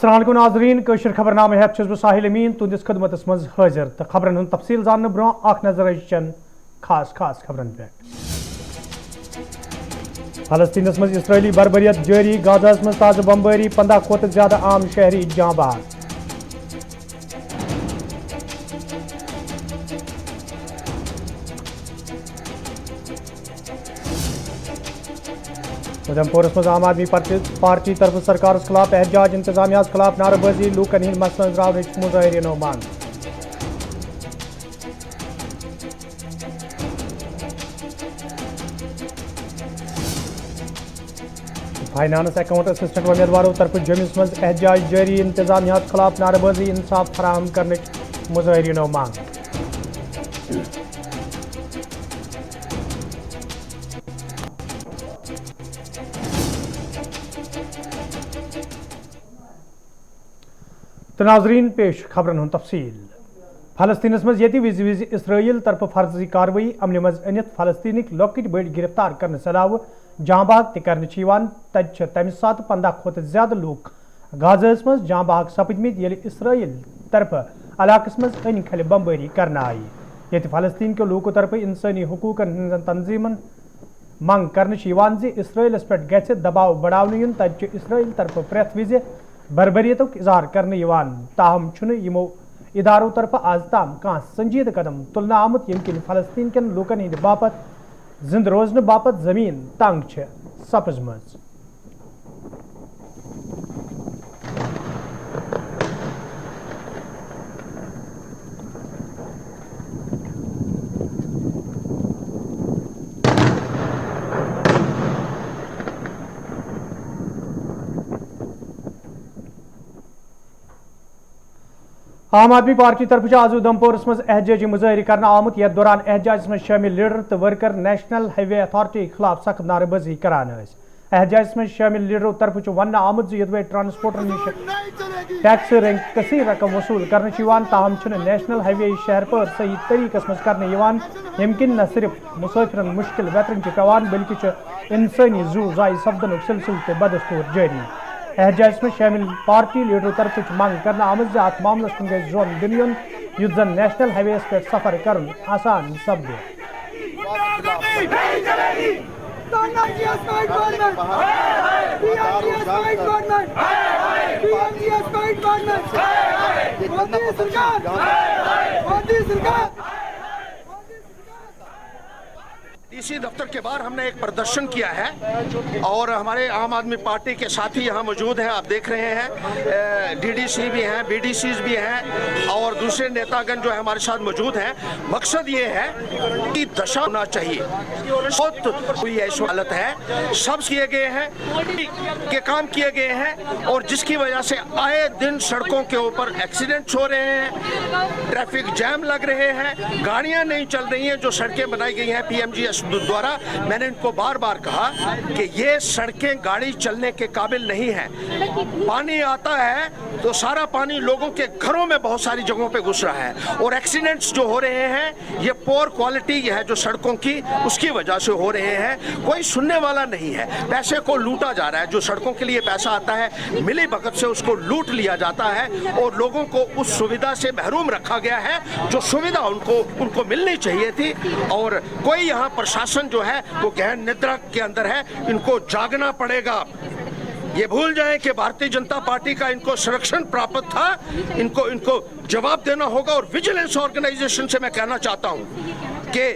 السلام علیکم ناظرین کشر خبر نامہ ہیت چھس بہ ساحل امین تہندس خدمتس مز حاضر تو خبرن ہند تفصیل زاننے برو اخ نظر چن خاص خبرن پہ فلسطینس مز اسرائیلی بربریت جاری غازہ مز تازہ بمباری 15 کھوتہ زیادہ عام شہری جاں بحق ادھمپورس مز عام آدمی پارٹی طرف سرکارس خلاف احتجاج انتظامیہ خلاف نعرہ بازی لوکن ہند مسئلہ تراونچ مظاہرینو مانگ فائنانس اکاؤنٹ اسسٹنٹ امیدواروں طرف جمس مز احتجاج جاری انتظامیہ خلاف نعرہ بازی انصاف فراہم کرنے مظاہرینو مانگ ناظرین پیش خبرن ہند تفصیل فلسطینس مز یتی وز اسرائیل طرف فرضی کاروی عمل مز انت فلسطینک لۄکٕٹۍ بٔڑۍ گرفتار کرنے علاوہ جاں بحق تہ کرنے تتہ تمہ سات 15 کھوتہ زیادہ لوک غازہ مز جاں بحق سپدمت ییٚلہِ اسرائیل طرف علاقس مز ان کھلہِ بمباری کرنا آئی ییٚتہِ فلسطین کے لوکو طرف انسانی حقوقن ہندن تنظیمن منگ کرنے اسرائیلس پہ گژھِ دباؤ بڑھاونہٕ یُن تتہِ اسرائیل طرف پرٛٮ۪تھ وِزِ بربریتک اظہار کرنے تاہم چھُنہٕ یمو ادارو طرف آز تام کانٛہہ سنجیدٕ قدم تلنہٕ آمت ییٚمہِ کِنۍ فلسطین کٮ۪ن لوٗکن ہٕنٛدِ باپت زندٕ روزنہٕ باپت زمین تنگ چھِ سپٕزمٕژ عام آدمی پارٹی طرف آز ادھمپورس مز احتجاجی مظاہرہ کرنا آمت یتھ دوران احتجاجس مز شامل لیڈر تو ورکر نیشنل ہائی وے اتھارٹی خلاف سخت نعرہ بازی کران احتجاجس مز شامل لیڈرو طرف ون آمت یدوے ٹرانسپورٹر نش ٹیکس کثیر رقم وصول کرنے تاہم نیشنل ہائی وے شہر پر صحیح طریقس مز کرنے یم کن نہ صرف مسافرن مشکل ویترن پیوان بلکہ انسانی زو ضائع سپدن سلسلہ تہ بدستور جاری احتجاجس میں شامل پارٹی لیڈرو طرف منگ کرنا آمت ات معاملس کن گژھِ زون دن یُن یُتھ زن نیشنل ہائی ویس پہ سفر کرن آسان سپدِ इसी दफ्तर के बाहर हमने एक प्रदर्शन किया है और हमारे आम आदमी पार्टी के साथी यहाँ मौजूद हैं। आप देख रहे हैं डीडीसी भी हैं, बीडीसीज भी हैं और दूसरे नेतागण जो है हमारे साथ मौजूद हैं। मकसद ये है कि दशा होना चाहिए। बहुत कोई ऐसी हालत है, सब किए गए हैं के काम किए गए हैं और जिसकी वजह से आए दिन सड़कों के ऊपर एक्सीडेंट्स हो रहे हैं, ट्रैफिक जैम लग रहे हैं, गाड़ियाँ नहीं चल रही हैं। जो सड़कें बनाई गई हैं PMGS द्वारा, मैंने इनको बार बार कहा कि ये सड़कें गाड़ी चलने के काबिल नहीं है। पानी आता है तो सारा पानी लोगों के घरों में बहुत सारी जगहों पे घुस रहा है और एक्सीडेंट्स जो हो रहे हैं ये पोर क्वालिटी है जो सड़कों की उसकी वजह से हो रहे हैं। कोई सुनने वाला नहीं है, पैसे को लूटा जा रहा है। जो सड़कों के लिए पैसा आता है मिली भगत से उसको लूट लिया जाता है और लोगों को उस सुविधा से महरूम रखा गया है जो सुविधा उनको मिलनी चाहिए थी। और कोई यहाँ प्रशासन जो है वो गहन निद्रा के अंदर है, इनको जागना पड़ेगा। ये भूल जाएं कि भारतीय जनता पार्टी का इनको संरक्षण प्राप्त था, इनको जवाब देना होगा। और विजिलेंस ऑर्गेनाइजेशन से मैं कहना चाहता हूँ कि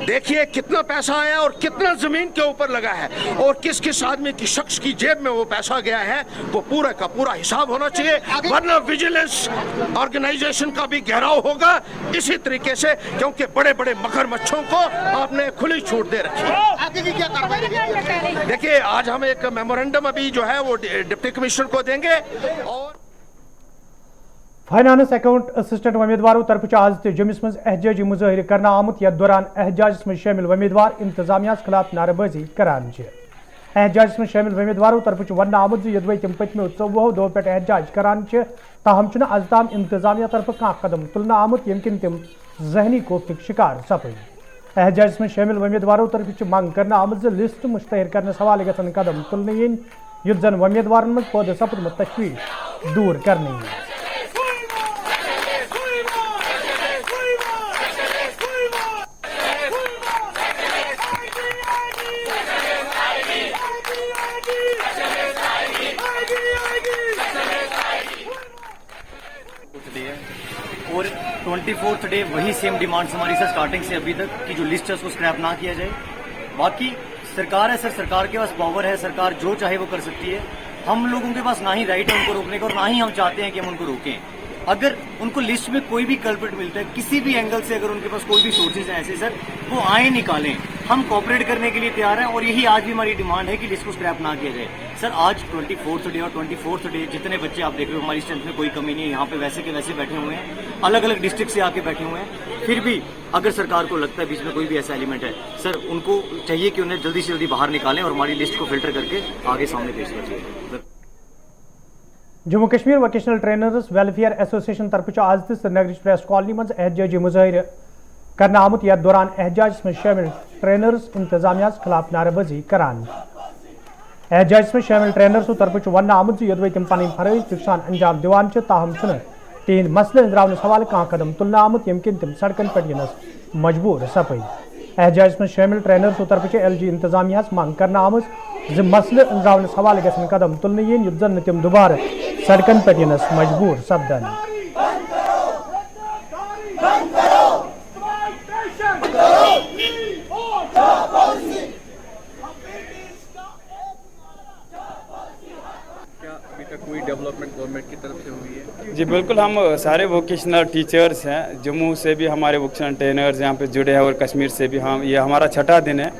देखिए कितना पैसा आया और कितना जमीन के ऊपर लगा है और किस किस आदमी की शख्स की जेब में वो पैसा गया है, वो पूरा का पूरा हिसाब होना चाहिए, वरना विजिलेंस ऑर्गेनाइजेशन का भी घेराव होगा इसी तरीके से, क्योंकि बड़े बड़े मगरमच्छों को आपने खुली छूट दे रखी है। आगे की क्या कार्रवाई? देखिए आज हम एक मेमोरेंडम अभी जो है वो डिप्टी कमिश्नर को देंगे और फाइनांस अकाउंट असिस्टेंट उम्मीदवारों तरफ आज तक जम्मू मज एहतजाजी मुजाहिर करना आमुत यथ दौरान एहतजाजस मज शामिल उम्मीदवार इंतजामिया खिलाफ नारेबाजी करान एहतजाजस मज शामिल उम्मीदवारों तरफ वन आमुत यदि तम पत्मो 14 दो पे एहतजाज करान ताहम आज ताम इंतजामिया तरफ कह कदम तुलना आमुत यम किन तम जहनी कोफ्त शिकार सपद एहतजाजस मज शामिल उम्मीदवारों तरफ मंग करना आमुत लिस्ट मुश्तहर करने हवाले गन कदम तुलने युद्ध जन उम्मीदवार मज पैदा सपदमुत तशवीश दूर करने। और 24th डे वही सेम डिमांड्स हमारी सर स्टार्टिंग से अभी तक कि जो लिस्ट है उसको स्क्रैप ना किया जाए। बाकी सरकार है सर, सरकार के पास पावर है, सरकार जो चाहे वो कर सकती है। हम लोगों के पास ना ही राइट है उनको रोकने का और ना ही हम चाहते हैं कि हम उनको रोकें। अगर उनको लिस्ट में कोई भी कल्प्रिट मिलता है किसी भी एंगल से, अगर उनके पास कोई भी सोर्सेज हैं ऐसे सर, वो आए निकालें, हम कोऑपरेट करने के लिए तैयार हैं। और यही आज भी हमारी डिमांड है कि लिस्ट को स्क्रैप ना किया जाए। सर आज 24th डे और 24th डे जितने बच्चे आप देख रहे हो, हमारी स्ट्रेंथ में कोई कमी नहीं है, यहाँ पे वैसे के वैसे बैठे हुए हैं, अलग अलग डिस्ट्रिक्ट से आके बैठे हुए हैं। फिर भी अगर सरकार को लगता है बीच में कोई भी ऐसा एलिमेंट है सर, उनको चाहिए कि उन्हें जल्दी से जल्दी बाहर निकालें और हमारी लिस्ट को फिल्टर करके आगे सामने पेश करें। Jammu Kashmir vocational trainers welfare association तरफ आज श्रीनगर प्रेस कॉलोनी मज एहतजाजी मुजाहिर करना आमुत। यथ दौरान एहतजाज में शामिल ट्रेनर्स इंतजामिया खिलाफ नारेबाजी करान। एहतजाज में शामिल ट्रेनर्स तरफ वन आमुत योदवे तम पन फरज तुसान अंजाम दिवान ताहम तिहद मसले अंद्रावन हवाल कह कदम तुलना आमुत यम किन तम सड़कन पे यनस मजबूर सपद। एहतजाज में शामिल ट्रेनर्स तरफ LG इंतजामिया मांग करना आमुत ज मसले अंद्रावन हवाल गसन कदम तुलने युत जन तम दोबारा सड़कन पे यनस मजबूर सपदन। कोई डेवलपमेंट गवर्नमेंट की तरफ से हुई है? जी बिल्कुल, हम सारे वोकेशनल टीचर्स हैं, जम्मू से भी हमारे वोकेशनल ट्रेनर्स यहाँ पे जुड़े हैं और कश्मीर से भी। हम ये हमारा छठा दिन है।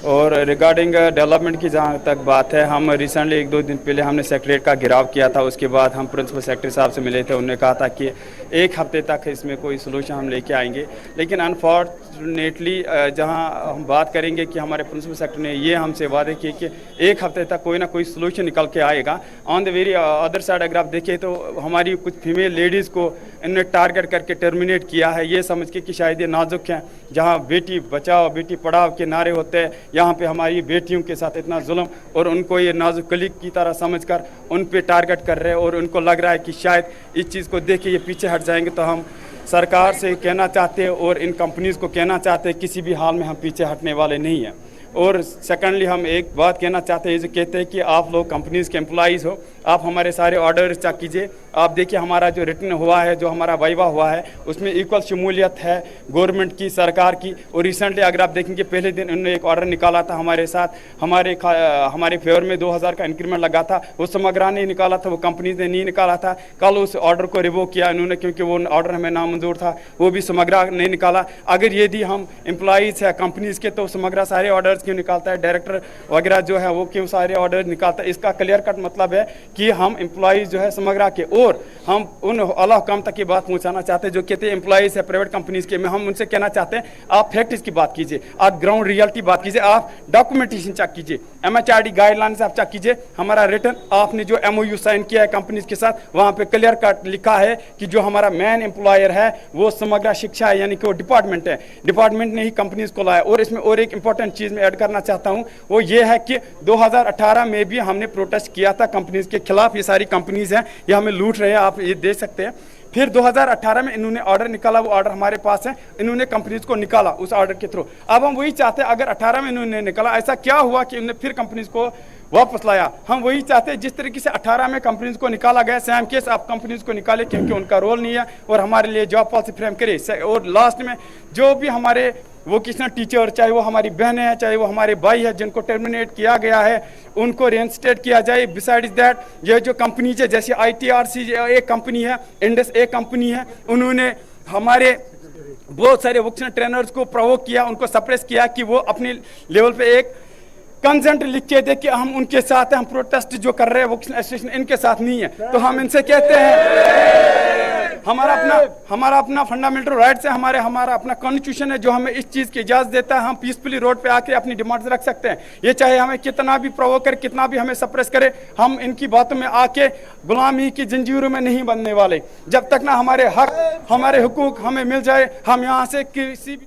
और रिगार्डिंग डेवलपमेंट की जहाँ तक बात है, हम रिसेंटली 1-2 दिन पहले हमने सेक्रेटरीट का घेराव किया था। उसके बाद हम प्रिंसिपल सेक्रेटरी साहब से मिले थे, उन्होंने कहा था कि 1 हफ्ते तक इसमें कोई सोल्यूशन हम लेके आएंगे। लेकिन अनफॉर्चुनेटली जहाँ हम बात करेंगे कि हमारे प्रिंसिपल सेक्रेटरी ने ये हमसे वादे किए कि 1 हफ्ते तक कोई ना कोई सोल्यूशन निकल के आएगा। On the very other side अगर आप देखें तो हमारी कुछ फीमेल लेडीज़ को इन्होंने टारगेट करके टर्मिनेट किया है, ये समझ के कि शायद ये नाजुक हैं। जहाँ बेटी बचाओ बेटी पढ़ाओ के नारे होते हैं, यहाँ पे हमारी बेटियों के साथ इतना जुल्म और उनको ये नाजुक कलीग की तरह समझकर उन पे टारगेट कर रहे हैं। और उनको लग रहा है कि शायद इस चीज़ को देख के ये पीछे हट जाएंगे। तो हम सरकार से कहना चाहते हैं और इन कंपनीज़ को कहना चाहते हैं, किसी भी हाल में हम पीछे हटने वाले नहीं हैं। और सेकेंडली हम एक बात कहना चाहते हैं, जो कहते हैं कि आप लोग कंपनीज़ के एम्प्लॉइज़ हो, आप हमारे सारे ऑर्डर्स चेक कीजिए। आप देखिए हमारा जो रिटर्न हुआ है, जो हमारा वाइवा हुआ है, उसमें इक्वल शमूलियत है गवर्नमेंट की, सरकार की। और रिसेंटली अगर आप देखेंगे पहले दिन उन्होंने एक ऑर्डर निकाला था हमारे साथ, हमारे फेवर में 2000 का इंक्रीमेंट लगा था, वो समग्रा ने निकाला था, वो कंपनीज ने नहीं निकाला था। कल उस ऑर्डर को रिवोक किया इन्होंने, क्योंकि वो ऑर्डर हमें नामंजूर था, वो भी समग्रा नहीं निकाला। अगर यदि हम एम्प्लॉइज़ है कंपनीज़ के, तो समग्रा सारे ऑर्डर्स क्यों निकालता है, डायरेक्टर वगैरह जो है वो क्यों सारे ऑर्डर निकालता है? इसका क्लियर कट मतलब है कि हम एम्प्लॉइज़ जो है समग्रा के, और हम उन आला हुकाम तक की बात पहुंचाना चाहते हैं जो कहते हैं एम्प्लॉइज़ है प्राइवेट कंपनीज़ के। में हम उनसे कहना चाहते हैं, आप फैक्ट्स की बात कीजिए, आप ग्राउंड रियलिटी बात कीजिए, आप डॉक्यूमेंटेशन चेक कीजिए, MHRD गाइडलाइंस आप चेक कीजिए। हमारा रिटर्न आपने जो MOU साइन किया है कंपनीज़ के साथ, वहाँ पे क्लियर कट लिखा है कि जो हमारा मेन एम्प्लॉयर है वो समग्रा शिक्षा है, यानी कि वो डिपार्टमेंट है, डिपार्टमेंट ने ही कंपनीज़ को लाया। और इसमें और एक इंपॉर्टेंट चीज़ मैं ऐड करना चाहता हूँ, वो ये है कि 2018 में भी हमने प्रोटेस्ट किया था कंपनीज़ के खिलाफ। ये सारी कंपनीज़ हैं, ये हमें लूट रहे हैं, आप ये देख सकते हैं। फिर 2018 में इन्होंने ऑर्डर निकाला, वो ऑर्डर हमारे पास है, इन्होंने कंपनीज को निकाला उस ऑर्डर के थ्रू। अब हम वही चाहते हैं, अगर 18 में इन्होंने निकाला, ऐसा क्या हुआ कि इन्होंने फिर कंपनीज को वापस लाया? हम वही चाहते हैं, जिस तरीके से 18 में कंपनीज को निकाला गया, सेम केस आप कंपनीज को निकाले, क्योंकि उनका रोल नहीं है और हमारे लिए जॉब पॉलिसी फ्रेम करे। और लास्ट में जो भी हमारे वोकेशनल टीचर, चाहे वो हमारी बहनें हैं, चाहे वो हमारे भाई हैं, जिनको टर्मिनेट किया गया है, उनको रेइंस्टेट किया जाए। बिसाइड्स दैट, ये जो कंपनीज है, जैसे ITRC एक कंपनी है, इंडस एक कंपनी है, उन्होंने हमारे बहुत सारे वोकेशनल ट्रेनर्स को प्रोवोक किया, उनको सप्रेस किया कि वो अपने लेवल पे एक कंसेंट लिख के दे कि हम उनके साथ हैं, हम प्रोटेस्ट जो कर रहे हैं वोकेशनल एसोसिएशन इनके साथ नहीं है। तो हम इनसे कहते हैं, हमारा अपना फंडामेंटल राइट्स है, हमारा अपना कॉन्स्टिट्यूशन है जो हमें इस चीज़ की इजाज़त देता है। हम पीसफुली रोड पे आके अपनी डिमांड्स रख सकते हैं। ये चाहे हमें कितना भी प्रोवोक करे, कितना भी हमें सप्रेस करे, हम इनकी बातों में आके गुलामी की जंजीरों में नहीं बनने वाले। जब तक ना हमारे हक, हमारे हुकूक हमें मिल जाए, हम यहाँ से किसी भी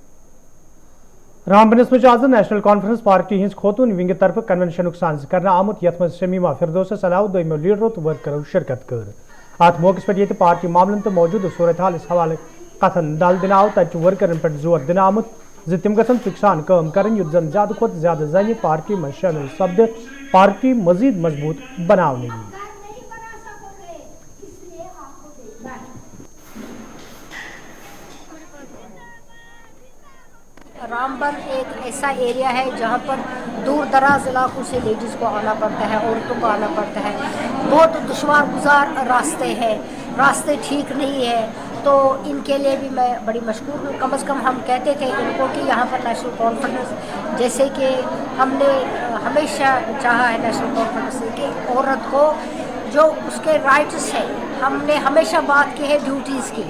रामबनस में आज नेशनल कॉन्फ्रेंस पार्टी हज खोतून विंग तरफ कन्वेंशन साज करना आमुत, यथ मज शमीमा फिरदौस सलाह दोमो लीडरों तो वर्करों शिरकत कर। ات موقع پہ یہ پارٹی معاملن تو موجودہ صورت حال حوالے کتن ڈل دن آو تب ورکرن پہ زور دن آمت تم گھن فکسان کام کریں یت زن زیادہ کھت زیادہ زنہ پارٹی میں شامل سپد پارٹی مزید مضبوط بنانے لی. رامبن ایک ایسا ایریا ہے جہاں پر دور دراز علاقوں سے لیڈیز کو آنا پڑتا ہے, عورتوں کو آنا پڑتا ہے. بہت دشوار گزار راستے ہیں, راستے ٹھیک نہیں ہے. تو ان کے لیے بھی میں بڑی مشکور ہوں. کم از کم ہم کہتے تھے ان کو کہ یہاں پر نیشنل کانفرنس, جیسے کہ ہم نے ہمیشہ چاہا ہے نیشنل کانفرنس سے کہ عورت کو جو اس کے رائٹس ہیں, ہم نے ہمیشہ بات کی ہے ڈیوٹیز کی,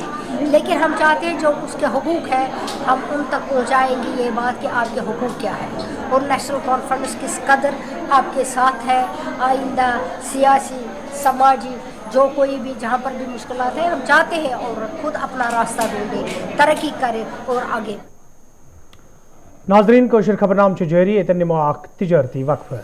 لیکن ہم چاہتے ہیں جو اس کے حقوق ہیں ہم ان تک پہنچائیں گے یہ بات کہ آپ کے حقوق کیا ہے اور نیشنل کانفرنس کس قدر آپ کے ساتھ ہے. آئندہ سیاسی سماجی جو کوئی بھی جہاں پر بھی مشکلات ہیں, ہم چاہتے ہیں عورت خود اپنا راستہ ڈھونڈے, ترقی کرے اور آگے. ناظرین کوشر خبرنام جاری, اتن نمو اخ تجارتی وقفہ.